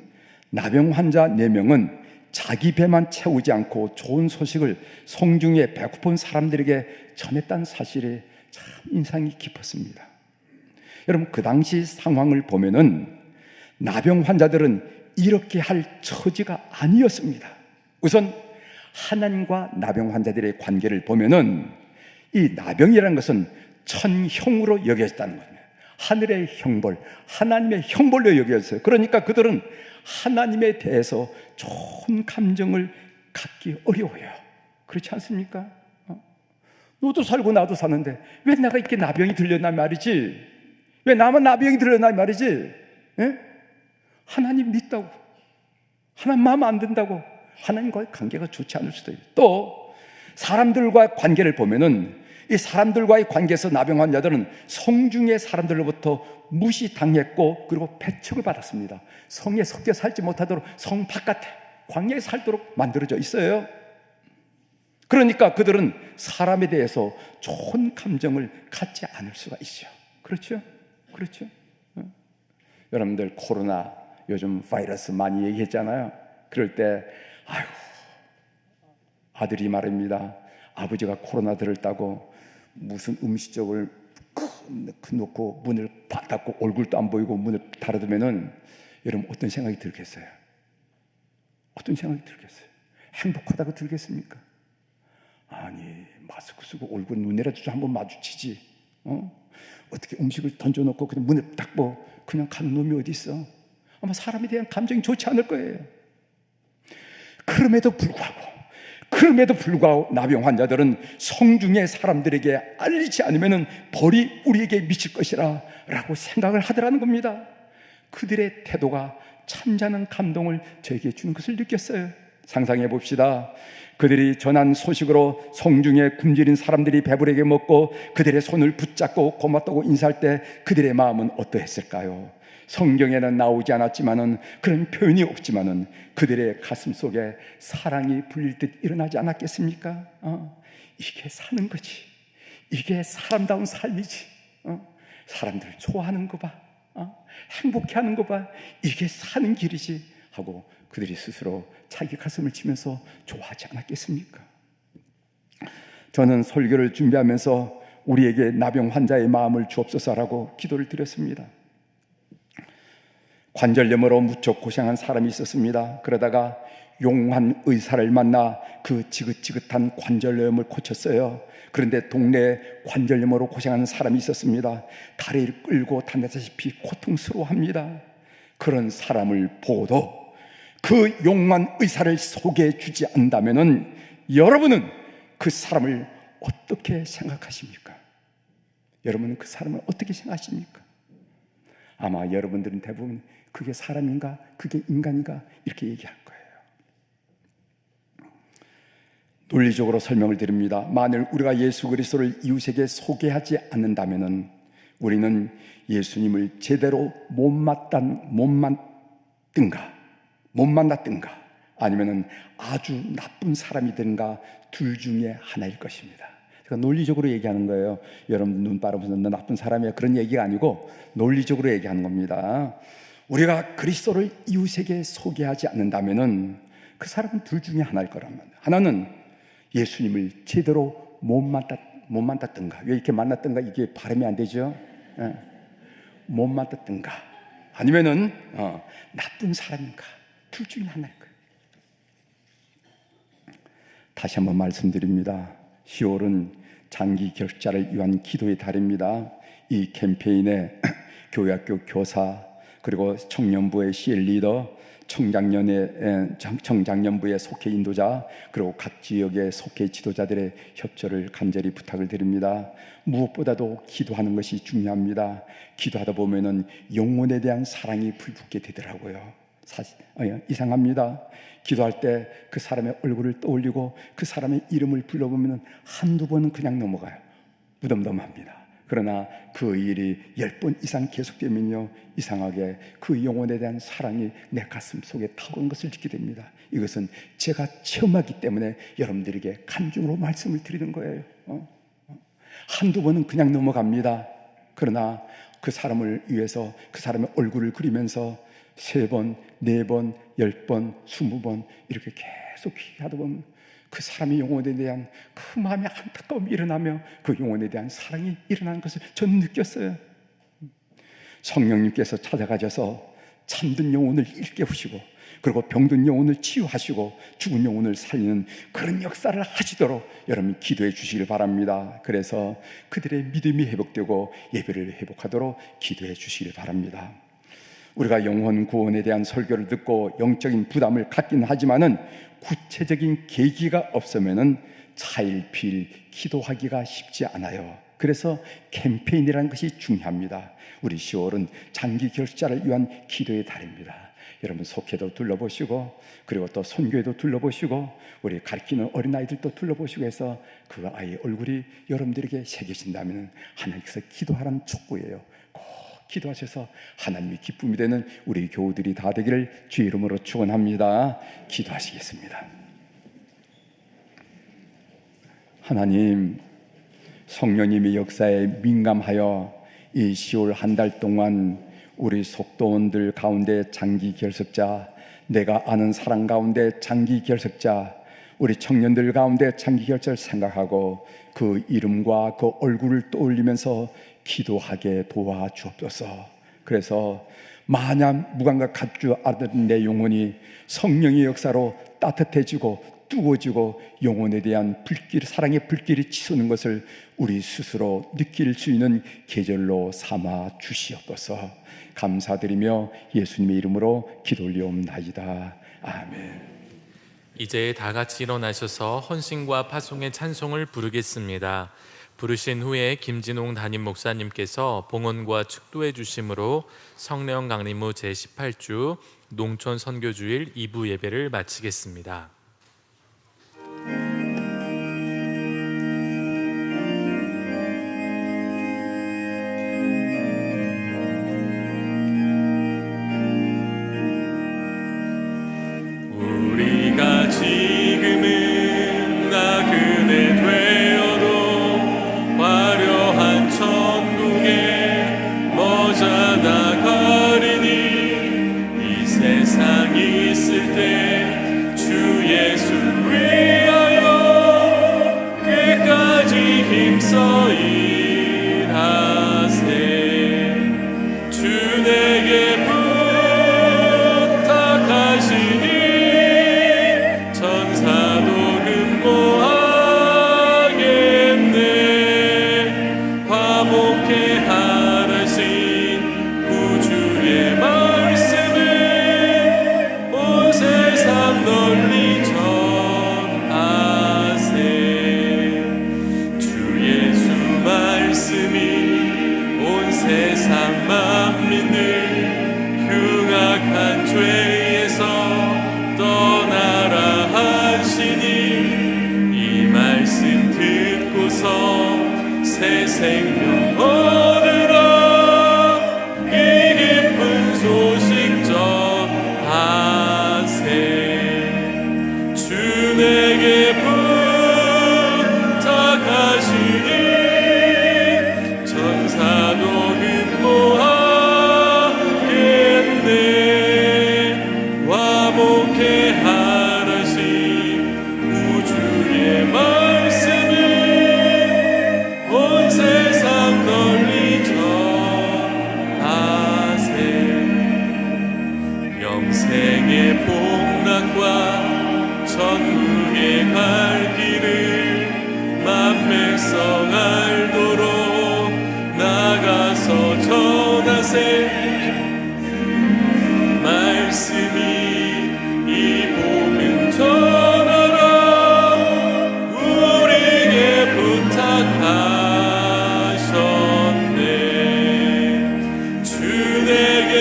나병 환자 4명은 자기 배만 채우지 않고 좋은 소식을 성중에 배고픈 사람들에게 전했다는 사실이 참 인상이 깊었습니다. 여러분, 그 당시 상황을 보면은 나병 환자들은 이렇게 할 처지가 아니었습니다. 우선 하나님과 나병 환자들의 관계를 보면은 이 나병이라는 것은 천형으로 여겨졌다는 겁니다. 하늘의 형벌, 하나님의 형벌로 여겨졌어요. 그러니까 그들은 하나님에 대해서 좋은 감정을 갖기 어려워요. 그렇지 않습니까? 너도 살고 나도 사는데 왜 내가 이렇게 나병이 들렸나 말이지? 왜 나만 나병이 들렸나 말이지? 예? 하나님 믿다고, 하나님 마음 안 든다고 하나님과의 관계가 좋지 않을 수도 있어요. 또 사람들과의 관계를 보면은 이 사람들과의 관계에서 나병 환자들은 성중의 사람들로부터 무시당했고 그리고 배척을 받았습니다. 성에 섞여 살지 못하도록 성 바깥에 광야에 살도록 만들어져 있어요. 그러니까 그들은 사람에 대해서 좋은 감정을 갖지 않을 수가 있죠. 그렇죠? 그렇죠? 여러분들 코로나 요즘 바이러스 많이 얘기했잖아요. 그럴 때 아이고, 아들이 말입니다. 아버지가 코로나 들었다고 무슨 음식점을 놓고 문을 닫고 얼굴도 안 보이고 문을 닫아두면은 여러분 어떤 생각이 들겠어요? 어떤 생각이 들겠어요? 행복하다고 들겠습니까? 아니, 마스크 쓰고 얼굴 눈이라도 좀 한번 마주치지. 어떻게 음식을 던져놓고 그냥 문을 닫고 그냥 가는 놈이 어디 있어? 아마 사람에 대한 감정이 좋지 않을 거예요. 그럼에도 불구하고 나병 환자들은 성중의 사람들에게 알리지 않으면 벌이 우리에게 미칠 것이라 라고 생각을 하더라는 겁니다. 그들의 태도가 참잖은 감동을 저에게 주는 것을 느꼈어요. 상상해 봅시다. 그들이 전한 소식으로 성중에 굶주린 사람들이 배부르게 먹고 그들의 손을 붙잡고 고맙다고 인사할 때 그들의 마음은 어떠했을까요? 성경에는 나오지 않았지만은, 그런 표현이 없지만은 그들의 가슴 속에 사랑이 불릴 듯 일어나지 않았겠습니까? 이게 사는 거지. 이게 사람다운 삶이지. 사람들 좋아하는 거 봐. 행복해하는 거 봐. 이게 사는 길이지 하고 그들이 스스로 자기 가슴을 치면서 좋아하지 않았겠습니까? 저는 설교를 준비하면서 우리에게 나병 환자의 마음을 주옵소서라고 기도를 드렸습니다. 관절염으로 무척 고생한 사람이 있었습니다. 그러다가 용한 의사를 만나 그 지긋지긋한 관절염을 고쳤어요. 그런데 동네에 관절염으로 고생하는 사람이 있었습니다. 다리를 끌고 다녔다시피 고통스러워합니다. 그런 사람을 보고도 그 용한 의사를 소개해 주지 않는다면 여러분은 그 사람을 어떻게 생각하십니까? 여러분은 그 사람을 어떻게 생각하십니까? 아마 여러분들은 대부분 그게 사람인가? 그게 인간인가? 이렇게 얘기할 거예요. 논리적으로 설명을 드립니다. 만일 우리가 예수 그리스도를 이웃에게 소개하지 않는다면 우리는 예수님을 제대로 못 만났든가 아니면 아주 나쁜 사람이든가 둘 중에 하나일 것입니다. 제가 논리적으로 얘기하는 거예요. 여러분 눈 바라보면서 너 나쁜 사람이야, 그런 얘기가 아니고 논리적으로 얘기하는 겁니다. 우리가 그리스도를 이웃에게 소개하지 않는다면 그 사람은 둘 중에 하나일 거란 말이에요. 하나는 예수님을 제대로 못 만났든가, 왜 이렇게 만났든가 이게 발음이 안 되죠? 못 만났든가 아니면은 나쁜 사람인가, 둘 중에 하나일 거예요. 다시 한번 말씀드립니다. 10월은 장기 결자를 위한 기도의 달입니다. 이 캠페인에 교회학교 교사 그리고 청년부의 CL리더, 청장년부의 속회 인도자 그리고 각 지역의 속회 지도자들의 협조를 간절히 부탁을 드립니다. 무엇보다도 기도하는 것이 중요합니다. 기도하다 보면은 영혼에 대한 사랑이 불붙게 되더라고요. 이상합니다. 기도할 때 그 사람의 얼굴을 떠올리고 그 사람의 이름을 불러보면 한두 번은 그냥 넘어가요. 무덤덤합니다. 그러나 그 일이 10번 이상 계속되면요, 이상하게 그 영혼에 대한 사랑이 내 가슴 속에 타오른 것을 느끼게 됩니다. 이것은 제가 체험하기 때문에 여러분들에게 간증으로 말씀을 드리는 거예요. 한두 번은 그냥 넘어갑니다. 그러나 그 사람을 위해서 그 사람의 얼굴을 그리면서 3번, 4번, 10번, 20번 이렇게 계속 기도하다 보면 그 사람의 영혼에 대한 그 마음의 안타까움이 일어나며 그 영혼에 대한 사랑이 일어나는 것을 저는 느꼈어요. 성령님께서 찾아가셔서 잠든 영혼을 일깨우시고, 그리고 병든 영혼을 치유하시고 죽은 영혼을 살리는 그런 역사를 하시도록 여러분 기도해 주시길 바랍니다. 그래서 그들의 믿음이 회복되고 예배를 회복하도록 기도해 주시길 바랍니다. 우리가 영혼 구원에 대한 설교를 듣고 영적인 부담을 갖긴 하지만은 구체적인 계기가 없으면은 차일피일 기도하기가 쉽지 않아요. 그래서 캠페인이라는 것이 중요합니다. 우리 10월은 장기 결자를 위한 기도의 달입니다. 여러분 속회도 둘러보시고, 그리고 또 선교회도 둘러보시고, 우리 가르치는 어린아이들도 둘러보시고 해서 그 아이의 얼굴이 여러분들에게 새겨진다면 하나님께서 기도하라는 촉구예요. 꼭 기도하셔서 하나님의 기쁨이 되는 우리 교우들이 다 되기를 주의 이름으로 축원합니다. 기도하시겠습니다. 하나님, 성령님의 역사에 민감하여 이 10월 한 달 동안 우리 속도원들 가운데 장기 결석자, 내가 아는 사람 가운데 장기 결석자, 우리 청년들 가운데 장기 결석을 생각하고 그 이름과 그 얼굴을 떠올리면서 기도하게 도와주옵소서. 그래서 마냥 무감각 값주 알던 내 영혼이 성령의 역사로 따뜻해지고 뜨거워지고 영혼에 대한 불길, 사랑의 불길이 치솟는 것을 우리 스스로 느낄 수 있는 계절로 삼아 주시옵소서. 감사드리며 예수님의 이름으로 기도 올리옵나이다. 아멘. 이제 다 같이 일어나셔서 헌신과 파송의 찬송을 부르겠습니다. 부르신 후에 김진홍 담임 목사님께서 봉헌과 축도해 주심으로 성령 강림후 제18주 농촌 선교주일 2부 예배를 마치겠습니다. 우리가 지금은 나그네 되어도 화려한 천국에 머자다 거리니 이 세상 있을 때 주 예수 위하여 끝까지 힘써 일하세. 주 내게 부탁하시니 천사도 근모하겠네. 화목해 하라신 구주의 말씀을 온 세상 널리 전하세. 주 예수 말씀이 온 세상 만민을 흉악한 죄에서 떠나라 하시니 이 말씀 듣고서 새 생명 얻으라. 이 기쁜 소식 전하세. 주 내게 부탁하시니 천사도 근모하겠네. 화목해 하라신 우주의 말씀을 온 세상 널리 전하세. 영생의 복락과 천국에 갈 길을 만백성 알도록 나가서 전하세. 말씀이 이 복음 전하라. 우리에게 부탁하셨네. 주 내게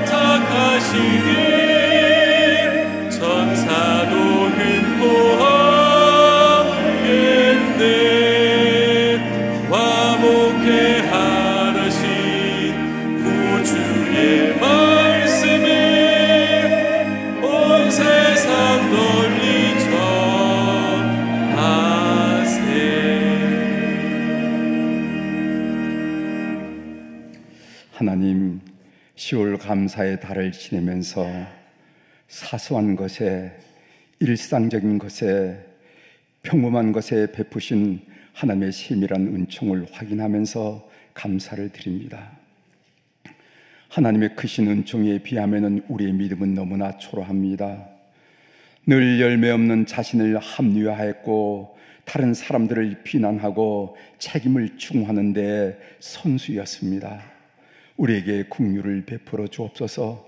부탁하시니 천사도 근모하겠네. 10월 감사의 달을 지내면서 사소한 것에, 일상적인 것에, 평범한 것에 베푸신 하나님의 세밀한 은총을 확인하면서 감사를 드립니다. 하나님의 크신 은총에 비하면 우리의 믿음은 너무나 초라합니다. 늘 열매 없는 자신을 합리화했고 다른 사람들을 비난하고 책임을 추궁하는 데 선수였습니다. 우리에게 긍휼을 베풀어 주옵소서.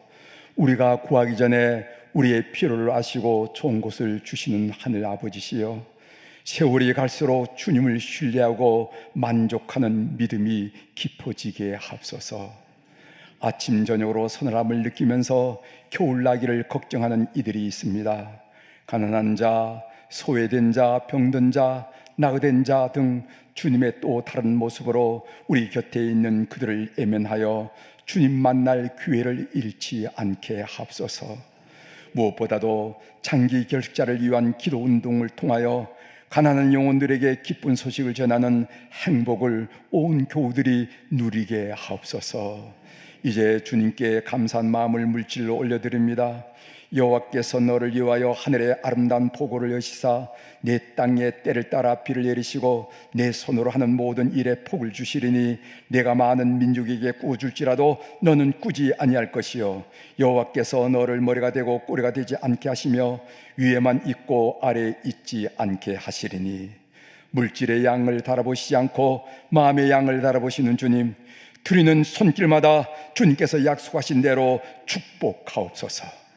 우리가 구하기 전에 우리의 필요를 아시고 좋은 곳을 주시는 하늘 아버지시여, 세월이 갈수록 주님을 신뢰하고 만족하는 믿음이 깊어지게 하옵소서. 아침 저녁으로 서늘함을 느끼면서 겨울나기를 걱정하는 이들이 있습니다. 가난한 자, 소외된 자, 병든 자, 나그된 자 등 주님의 또 다른 모습으로 우리 곁에 있는 그들을 애면하여 주님 만날 기회를 잃지 않게 하옵소서. 무엇보다도 장기 결식자를 위한 기도 운동을 통하여 가난한 영혼들에게 기쁜 소식을 전하는 행복을 온 교우들이 누리게 하옵소서. 이제 주님께 감사한 마음을 물질로 올려드립니다. 여호와께서 너를 위하여 하늘의 아름다운 보고를 여시사 내 땅에 때를 따라 비를 내리시고 내 손으로 하는 모든 일에 복을 주시리니 내가 많은 민족에게 꾸어줄지라도 너는 꾸지 아니할 것이요 여호와께서 너를 머리가 되고 꼬리가 되지 않게 하시며 위에만 있고 아래에 있지 않게 하시리니 물질의 양을 달아보시지 않고 마음의 양을 달아보시는 주님, 드리는 손길마다 주님께서 약속하신 대로 축복하옵소서.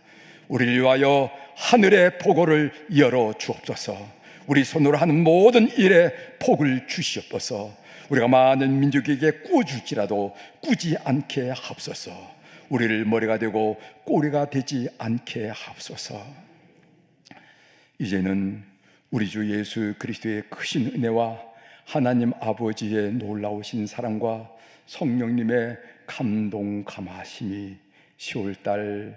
우리를 위하여 하늘의 보고를 열어 주옵소서. 우리 손으로 하는 모든 일에 복을 주시옵소서. 우리가 많은 민족에게 꾸어줄지라도 꾸지 않게 하옵소서. 우리를 머리가 되고 꼬리가 되지 않게 하옵소서. 이제는 우리 주 예수 그리스도의 크신 은혜와 하나님 아버지의 놀라우신 사랑과 성령님의 감동 감하심이 10월달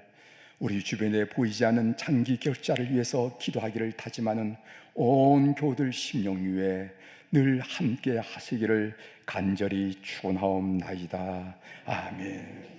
우리 주변에 보이지 않는 장기 결자를 위해서 기도하기를 다짐하는 온 교우들 심령 위에 늘 함께 하시기를 간절히 축원하옵나이다. 아멘.